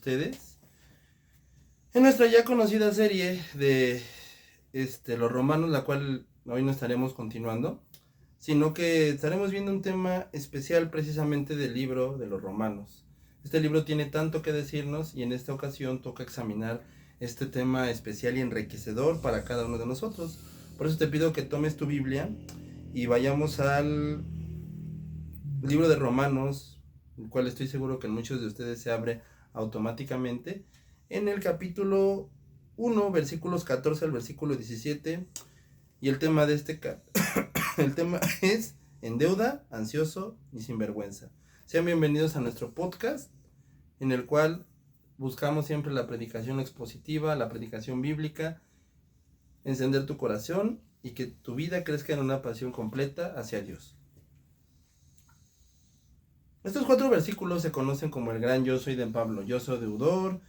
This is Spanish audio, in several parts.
ustedes en nuestra ya conocida serie de los romanos, la cual hoy no estaremos continuando, sino que estaremos viendo un tema especial precisamente del libro de los romanos. Este libro tiene tanto que decirnos y en esta ocasión toca examinar este tema especial y enriquecedor para cada uno de nosotros. Por eso te pido que tomes tu Biblia y vayamos al libro de Romanos, el cual estoy seguro que en muchos de ustedes se abre automáticamente, en el capítulo 1, versículos 14 al versículo 17, y el tema de el tema es en deuda, ansioso y sinvergüenza. Sean bienvenidos a nuestro podcast, en el cual buscamos siempre la predicación expositiva, la predicación bíblica, encender tu corazón y que tu vida crezca en una pasión completa hacia Dios. Estos 4 versículos se conocen como el gran yo soy de Pablo. Yo soy deudor,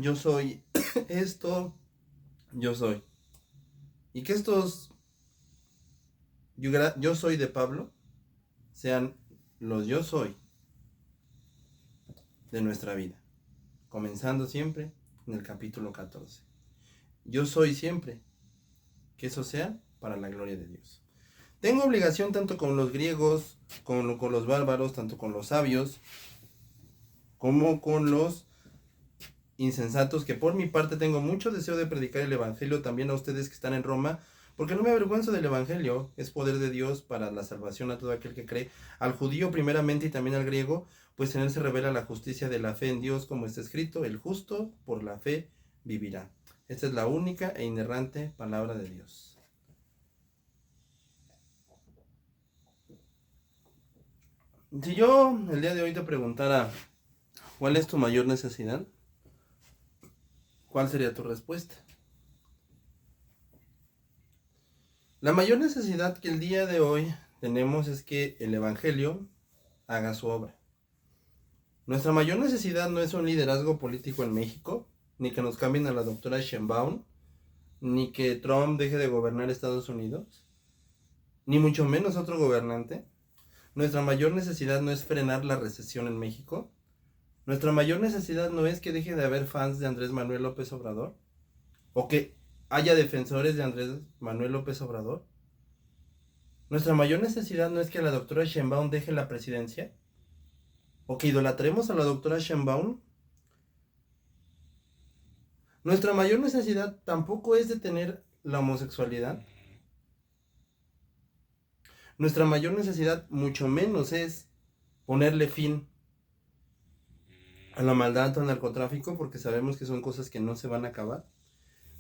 yo soy esto, yo soy. Y que estos yo soy de Pablo sean los yo soy de nuestra vida. Comenzando siempre en el capítulo 14. Yo soy siempre. Que eso sea para la gloria de Dios. Tengo obligación tanto con los griegos, con los bárbaros, tanto con los sabios, como con los insensatos, que por mi parte tengo mucho deseo de predicar el evangelio también a ustedes que están en Roma, porque no me avergüenzo del evangelio, es poder de Dios para la salvación a todo aquel que cree, al judío primeramente y también al griego, pues en él se revela la justicia de la fe en Dios, como está escrito, el justo por la fe vivirá. Esta es la única e inerrante palabra de Dios. Si yo el día de hoy te preguntara ¿cuál es tu mayor necesidad? ¿Cuál sería tu respuesta? La mayor necesidad que el día de hoy tenemos es que el evangelio haga su obra. Nuestra mayor necesidad no es un liderazgo político en México, ni que nos cambien a la doctora Sheinbaum, ni que Trump deje de gobernar Estados Unidos, ni mucho menos otro gobernante. Nuestra mayor necesidad no es frenar la recesión en México. Nuestra mayor necesidad no es que deje de haber fans de Andrés Manuel López Obrador, o que haya defensores de Andrés Manuel López Obrador. Nuestra mayor necesidad no es que la doctora Sheinbaum deje la presidencia, o que idolatremos a la doctora Sheinbaum. Nuestra mayor necesidad tampoco es detener la homosexualidad. Nuestra mayor necesidad mucho menos es ponerle fin a la maldad o al narcotráfico, porque sabemos que son cosas que no se van a acabar.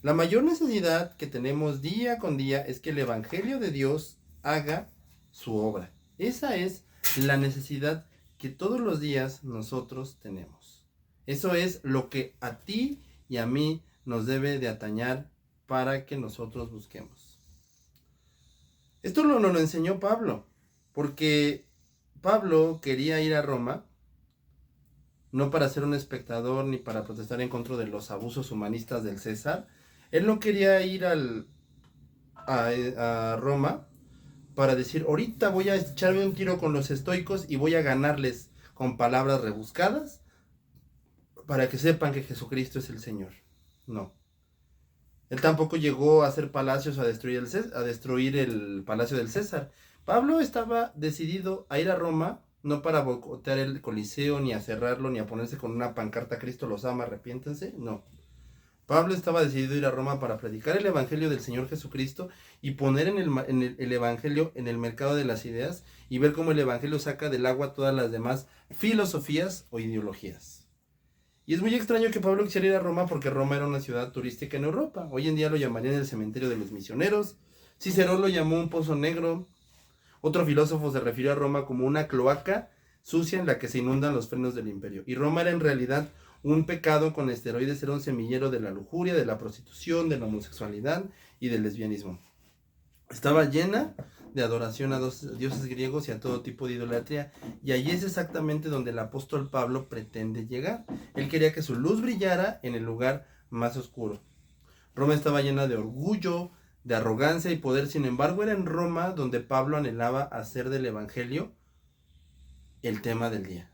La mayor necesidad que tenemos día con día es que el evangelio de Dios haga su obra. Esa es la necesidad que todos los días nosotros tenemos. Eso es lo que a ti y a mí nos debe de atañar para que nosotros busquemos. Esto lo enseñó Pablo, porque Pablo quería ir a Roma, no para ser un espectador ni para protestar en contra de los abusos humanistas del César. Él no quería ir a Roma para decir, ahorita voy a echarme un tiro con los estoicos y voy a ganarles con palabras rebuscadas para que sepan que Jesucristo es el Señor. No. Él tampoco llegó a hacer palacios a destruir el palacio del César. Pablo estaba decidido a ir a Roma, no para boicotear el Coliseo, ni a cerrarlo, ni a ponerse con una pancarta Cristo los ama, arrepiéntense, no. Pablo estaba decidido a ir a Roma para predicar el evangelio del Señor Jesucristo y poner el evangelio en el mercado de las ideas y ver cómo el evangelio saca del agua todas las demás filosofías o ideologías. Y es muy extraño que Pablo quisiera ir a Roma porque Roma era una ciudad turística en Europa. Hoy en día lo llamarían el cementerio de los misioneros. Cicerón lo llamó un pozo negro. Otro filósofo se refirió a Roma como una cloaca sucia en la que se inundan los frenos del imperio. Y Roma era en realidad un pecado con esteroides, era un semillero de la lujuria, de la prostitución, de la homosexualidad y del lesbianismo. Estaba llena de adoración a dioses griegos y a todo tipo de idolatría, y allí es exactamente donde el apóstol Pablo pretende llegar. Él quería que su luz brillara en el lugar más oscuro. Roma estaba llena de orgullo, de arrogancia y poder. Sin embargo, era en Roma donde Pablo anhelaba hacer del evangelio el tema del día.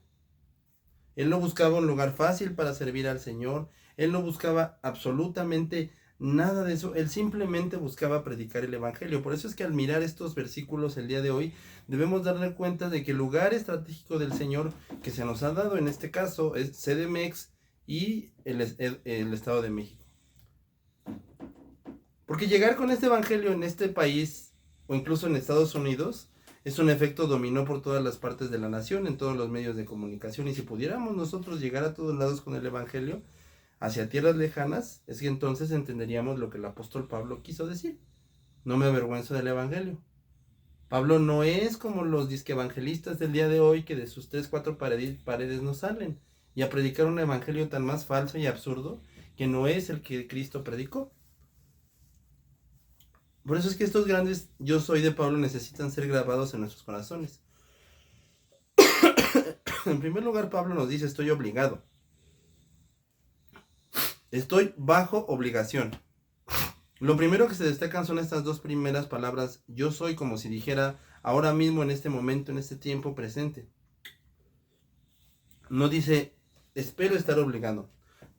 Él no buscaba un lugar fácil para servir al Señor. Él no buscaba absolutamente nada de eso. Él simplemente buscaba predicar el Evangelio. Por eso es que al mirar estos versículos el día de hoy, debemos darle cuenta de que el lugar estratégico del Señor que se nos ha dado en este caso es CDMX y el Estado de México. Porque llegar con este Evangelio en este país o incluso en Estados Unidos es un efecto dominó por todas las partes de la nación, en todos los medios de comunicación. Y si pudiéramos nosotros llegar a todos lados con el Evangelio, hacia tierras lejanas, es que entonces entenderíamos lo que el apóstol Pablo quiso decir. No me avergüenzo del Evangelio. Pablo no es como los disque evangelistas del día de hoy que de sus 3-4 paredes no salen y a predicar un evangelio tan más falso y absurdo que no es el que Cristo predicó. Por eso es que estos grandes yo soy de Pablo necesitan ser grabados en nuestros corazones. En primer lugar, Pablo nos dice, estoy obligado. Estoy bajo obligación. Lo primero que se destacan son estas dos primeras palabras, yo soy, como si dijera ahora mismo, en este momento, en este tiempo presente. No dice, espero estar obligado.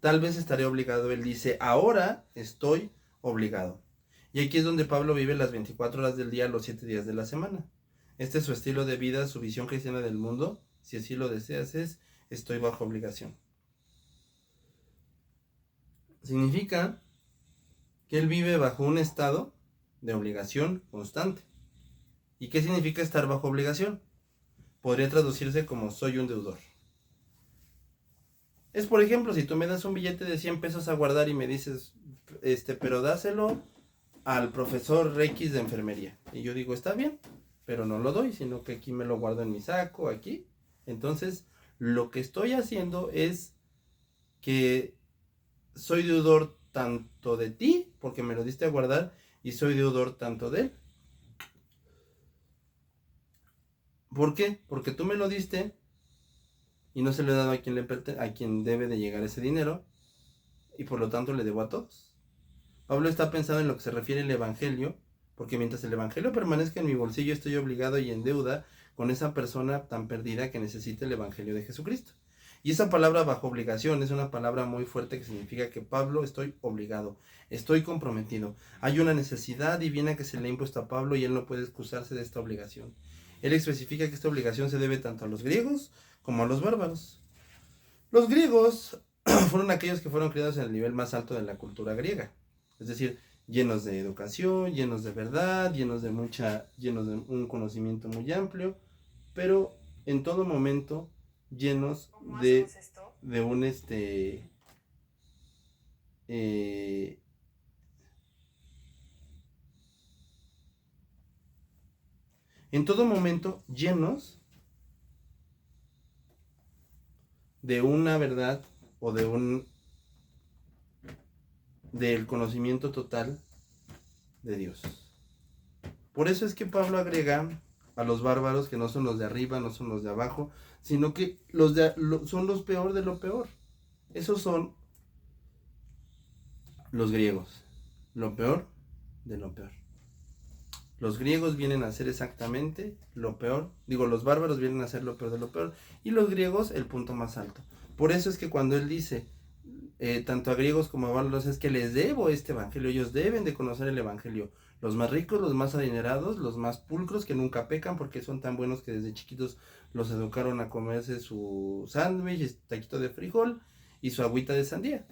Tal vez estaré obligado. Él dice, ahora estoy obligado. Y aquí es donde Pablo vive las 24 horas del día, los 7 días de la semana. Este es su estilo de vida, su visión cristiana del mundo. Si así lo deseas es, estoy bajo obligación. Significa que él vive bajo un estado de obligación constante. ¿Y qué significa estar bajo obligación? Podría traducirse como soy un deudor. Es, por ejemplo, si tú me das un billete de 100 pesos a guardar y me dices, pero dáselo al profesor X de enfermería. Y yo digo, está bien, pero no lo doy, sino que aquí me lo guardo en mi saco, aquí. Entonces, lo que estoy haciendo es que soy deudor tanto de ti, porque me lo diste a guardar, y soy deudor tanto de él. ¿Por qué? Porque tú me lo diste y no se lo he dado a quien debe de llegar ese dinero, y por lo tanto le debo a todos. Pablo está pensando en lo que se refiere al Evangelio, porque mientras el Evangelio permanezca en mi bolsillo, estoy obligado y en deuda con esa persona tan perdida que necesita el Evangelio de Jesucristo. Y esa palabra bajo obligación es una palabra muy fuerte que significa que Pablo estoy obligado, estoy comprometido. Hay una necesidad divina que se le ha impuesto a Pablo y él no puede excusarse de esta obligación. Él especifica que esta obligación se debe tanto a los griegos como a los bárbaros. Los griegos fueron aquellos que fueron criados en el nivel más alto de la cultura griega. Es decir, llenos de educación, llenos de verdad, llenos de un conocimiento muy amplio, pero en todo momento llenos de un en todo momento llenos de una verdad o del conocimiento total de Dios. Por eso es que Pablo agrega a los bárbaros que no son los de arriba, no son los de abajo, sino que son los peor de lo peor. Esos son los griegos, lo peor de lo peor. Los griegos vienen a ser exactamente lo peor, los bárbaros vienen a ser lo peor de lo peor, y los griegos el punto más alto. Por eso es que cuando él dice, tanto a griegos como a bárbaros, es que les debo este evangelio, ellos deben de conocer el evangelio. Los más ricos, los más adinerados, los más pulcros que nunca pecan porque son tan buenos que desde chiquitos los educaron a comerse su sándwich, taquito de frijol y su agüita de sandía.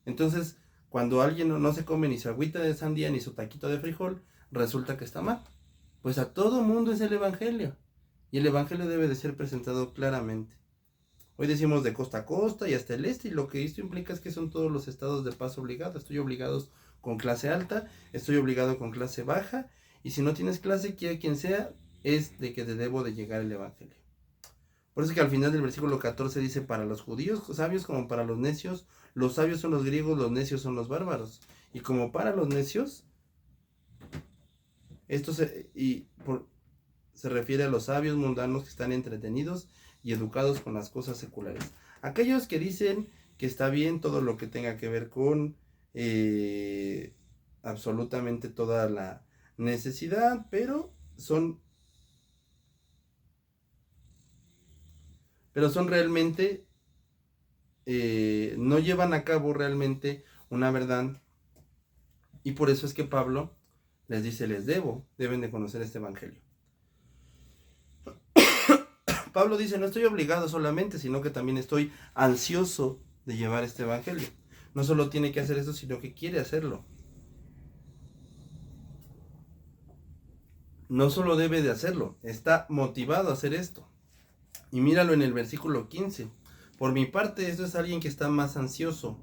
Entonces, cuando alguien no se come ni su agüita de sandía ni su taquito de frijol, resulta que está mal. Pues a todo mundo es el evangelio, y el evangelio debe de ser presentado claramente. Hoy decimos de costa a costa y hasta el este, y lo que esto implica es que son todos los estados de paz obligados. Estoy obligado con clase alta, estoy obligado con clase baja, y si no tienes clase, quiera quien sea, es de que te debo de llegar el evangelio. Por eso es que al final del versículo 14 dice, para los judíos sabios como para los necios, los sabios son los griegos, los necios son los bárbaros. Y como para los necios, esto se refiere a los sabios mundanos que están entretenidos y educados con las cosas seculares. Aquellos que dicen que está bien todo lo que tenga que ver con absolutamente toda la necesidad, pero son realmente no llevan a cabo realmente una verdad. Y por eso es que Pablo les dice, deben de conocer este evangelio. Pablo dice, no estoy obligado solamente, sino que también estoy ansioso de llevar este evangelio. No solo tiene que hacer eso, sino que quiere hacerlo. No solo debe de hacerlo, está motivado a hacer esto. Y míralo en el versículo 15. Por mi parte, esto es alguien que está más ansioso.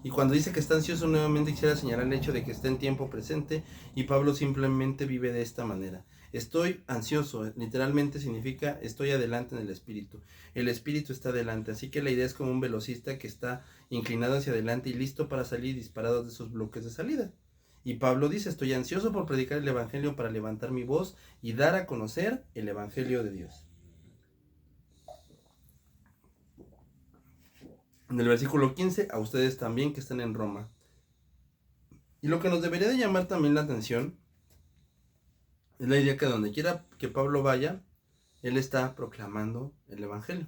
Y cuando dice que está ansioso, nuevamente quisiera señalar el hecho de que está en tiempo presente, y Pablo simplemente vive de esta manera. Estoy ansioso, literalmente significa estoy adelante en el espíritu. El espíritu está adelante, así que la idea es como un velocista que está inclinado hacia adelante y listo para salir disparado de sus bloques de salida. Y Pablo dice, estoy ansioso por predicar el evangelio para levantar mi voz y dar a conocer el evangelio de Dios. En el versículo 15, a ustedes también que están en Roma. Y lo que nos debería de llamar también la atención es la idea que donde quiera que Pablo vaya, él está proclamando el evangelio.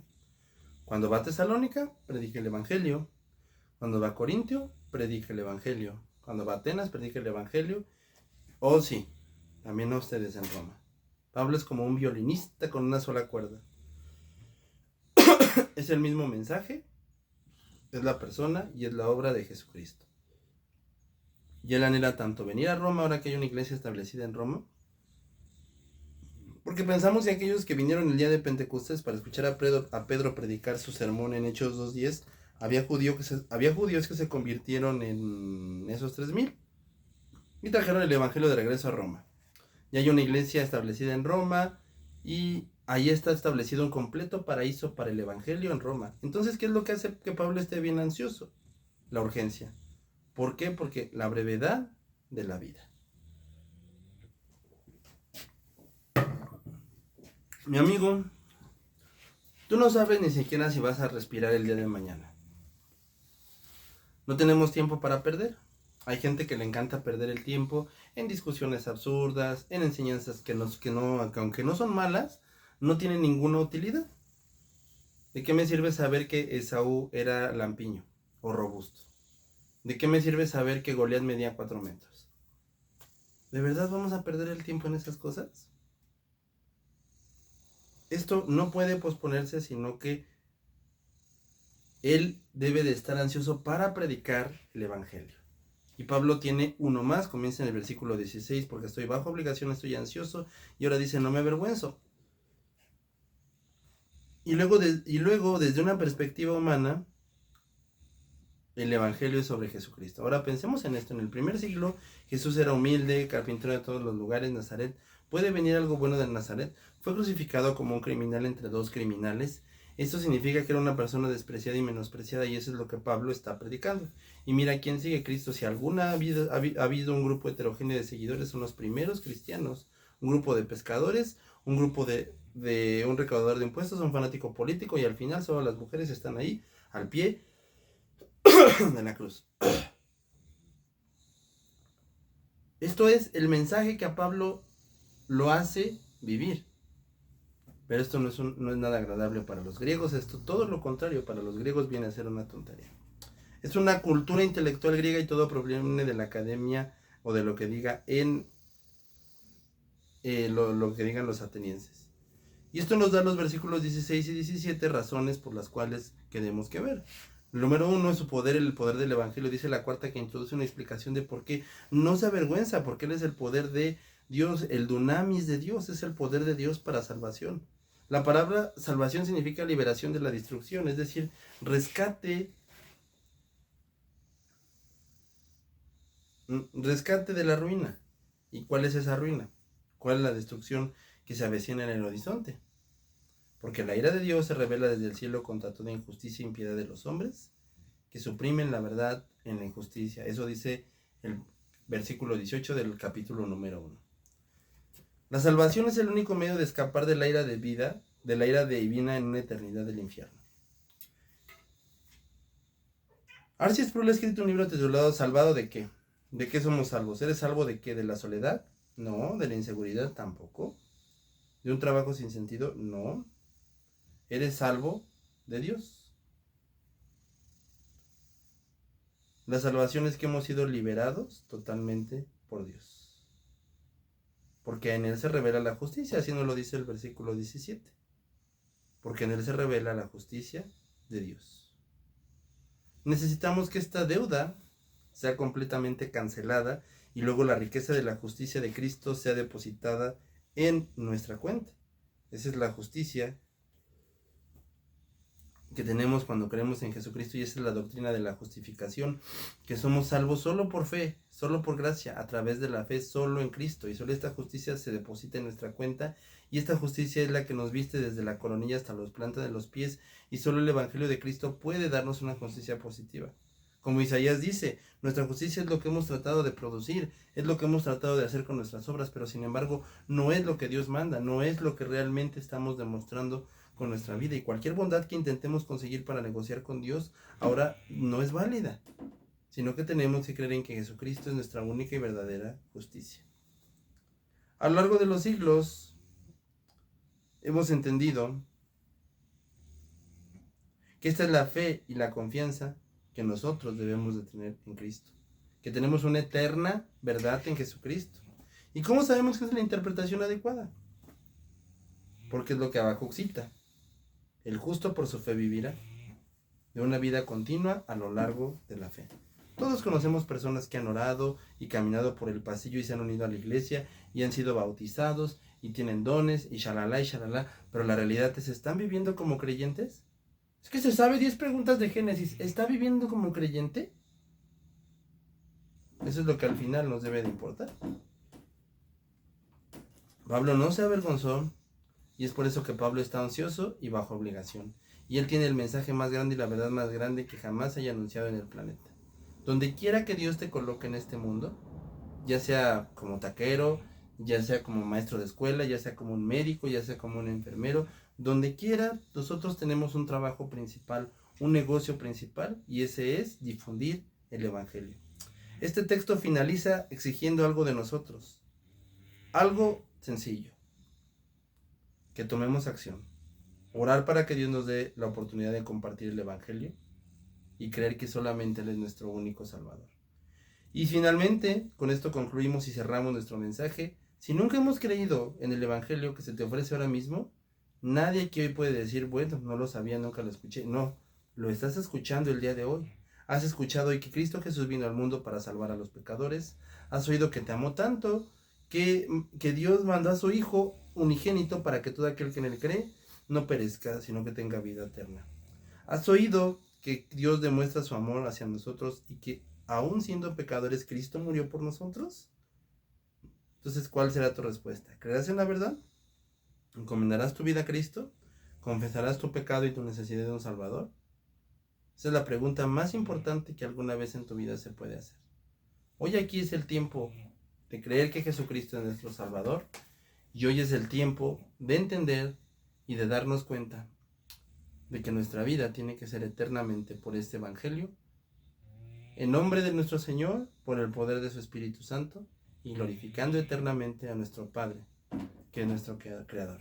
Cuando va a Tesalónica, predica el evangelio. Cuando va a Corintio, predica el evangelio. Cuando va a Atenas, predica el evangelio. Oh sí, también a ustedes en Roma. Pablo es como un violinista con una sola cuerda. Es el mismo mensaje, es la persona y es la obra de Jesucristo. Y él anhela tanto venir a Roma, ahora que hay una iglesia establecida en Roma, porque pensamos que aquellos que vinieron el día de Pentecostés para escuchar a Pedro predicar su sermón en Hechos 2:10, había judíos que se convirtieron en esos 3,000 y trajeron el evangelio de regreso a Roma. Y hay una iglesia establecida en Roma y ahí está establecido un completo paraíso para el evangelio en Roma. Entonces, ¿qué es lo que hace que Pablo esté bien ansioso? La urgencia. ¿Por qué? Porque la brevedad de la vida. Mi amigo, tú no sabes ni siquiera si vas a respirar el día de mañana. No tenemos tiempo para perder. Hay gente que le encanta perder el tiempo en discusiones absurdas, en enseñanzas que aunque no son malas, no tienen ninguna utilidad. ¿De qué me sirve saber que Esaú era lampiño o robusto? ¿De qué me sirve saber que Goliat medía 4 metros? ¿De verdad vamos a perder el tiempo en esas cosas? Esto no puede posponerse, sino que él debe de estar ansioso para predicar el evangelio. Y Pablo tiene uno más, comienza en el versículo 16, porque estoy bajo obligación, estoy ansioso, y ahora dice, no me avergüenzo. Y luego, desde una perspectiva humana, el evangelio es sobre Jesucristo. Ahora pensemos en esto, en el primer siglo, Jesús era humilde, carpintero de todos los lugares, Nazaret. ¿Puede venir algo bueno de Nazaret? Fue crucificado como un criminal entre dos criminales. Esto significa que era una persona despreciada y menospreciada, y eso es lo que Pablo está predicando. Y mira quién sigue Cristo. Si alguna ha habido un grupo heterogéneo de seguidores, son los primeros cristianos. Un grupo de pescadores, un grupo de un recaudador de impuestos, un fanático político, y al final solo las mujeres están ahí, al pie de la cruz. Esto es el mensaje que a Pablo lo hace vivir. Pero esto no es nada agradable para los griegos. Esto, todo lo contrario, para los griegos viene a ser una tontería. Es una cultura intelectual griega y todo proviene de la academia o de lo que diga lo que digan los atenienses. Y esto nos da los versículos 16 y 17 razones por las cuales tenemos que ver. El número 1 es su poder, el poder del evangelio. Dice la cuarta que introduce una explicación de por qué no se avergüenza, porque él es el poder de Dios, el dunamis de Dios, es el poder de Dios para salvación. La palabra salvación significa liberación de la destrucción, es decir, rescate de la ruina. ¿Y cuál es esa ruina? ¿Cuál es la destrucción que se avecina en el horizonte? Porque la ira de Dios se revela desde el cielo contra toda injusticia e impiedad de los hombres, que suprimen la verdad en la injusticia. Eso dice el versículo 18 del capítulo número 1. La salvación es el único medio de escapar de la ira divina en una eternidad del infierno. R.C. Sproul ha escrito un libro titulado ¿Salvado de qué? ¿De qué somos salvos? ¿Eres salvo de qué? ¿De la soledad? No. ¿De la inseguridad? Tampoco. ¿De un trabajo sin sentido? No. Eres salvo de Dios. La salvación es que hemos sido liberados totalmente por Dios. Porque en Él se revela la justicia, así nos lo dice el versículo 17. Porque en Él se revela la justicia de Dios. Necesitamos que esta deuda sea completamente cancelada y luego la riqueza de la justicia de Cristo sea depositada en nuestra cuenta. Esa es la justicia que tenemos cuando creemos en Jesucristo, y esa es la doctrina de la justificación, que somos salvos solo por fe, solo por gracia, a través de la fe solo en Cristo, y solo esta justicia se deposita en nuestra cuenta, y esta justicia es la que nos viste desde la coronilla hasta los plantas de los pies, y solo el Evangelio de Cristo puede darnos una justicia positiva. Como Isaías dice, nuestra justicia es lo que hemos tratado de producir, es lo que hemos tratado de hacer con nuestras obras, pero sin embargo no es lo que Dios manda, no es lo que realmente estamos demostrando con nuestra vida, y cualquier bondad que intentemos conseguir para negociar con Dios ahora no es válida, sino que tenemos que creer en que Jesucristo es nuestra única y verdadera justicia. A lo largo de los siglos hemos entendido que esta es la fe y la confianza que nosotros debemos de tener en Cristo, que tenemos una eterna verdad en Jesucristo. ¿Y cómo sabemos que es la interpretación adecuada? Porque es lo que abajo cita: el justo por su fe vivirá, de una vida continua a lo largo de la fe. Todos conocemos personas que han orado y caminado por el pasillo y se han unido a la iglesia y han sido bautizados y tienen dones y shalala, pero la realidad es: ¿están viviendo como creyentes? Es que se sabe 10 preguntas de Génesis. ¿Está viviendo como creyente? Eso es lo que al final nos debe de importar. Pablo no se avergonzó, y es por eso que Pablo está ansioso y bajo obligación. Y él tiene el mensaje más grande y la verdad más grande que jamás haya anunciado en el planeta. Donde quiera que Dios te coloque en este mundo, ya sea como taquero, ya sea como maestro de escuela, ya sea como un médico, ya sea como un enfermero, donde quiera, nosotros tenemos un trabajo principal, un negocio principal, y ese es difundir el Evangelio. Este texto finaliza exigiendo algo de nosotros, algo sencillo: que tomemos acción, orar para que Dios nos dé la oportunidad de compartir el Evangelio y creer que solamente Él es nuestro único Salvador. Y finalmente, con esto concluimos y cerramos nuestro mensaje. Si nunca hemos creído en el Evangelio que se te ofrece ahora mismo, nadie aquí hoy puede decir: bueno, no lo sabía, nunca lo escuché. No, lo estás escuchando el día de hoy. Has escuchado hoy que Cristo Jesús vino al mundo para salvar a los pecadores. Has oído que te amó tanto que Dios mandó a su Hijo unigénito para que todo aquel que en Él cree no perezca, sino que tenga vida eterna. Has oído que Dios demuestra su amor hacia nosotros y que aún siendo pecadores, Cristo murió por nosotros. Entonces, ¿cuál será tu respuesta? ¿Creerás en la verdad? ¿Encomendarás tu vida a Cristo? ¿Confesarás tu pecado y tu necesidad de un Salvador? Esa es la pregunta más importante que alguna vez en tu vida se puede hacer. Hoy aquí es el tiempo de creer que Jesucristo es nuestro Salvador, y hoy es el tiempo de entender y de darnos cuenta de que nuestra vida tiene que ser eternamente por este Evangelio, en nombre de nuestro Señor, por el poder de su Espíritu Santo, y glorificando eternamente a nuestro Padre, que es nuestro Creador.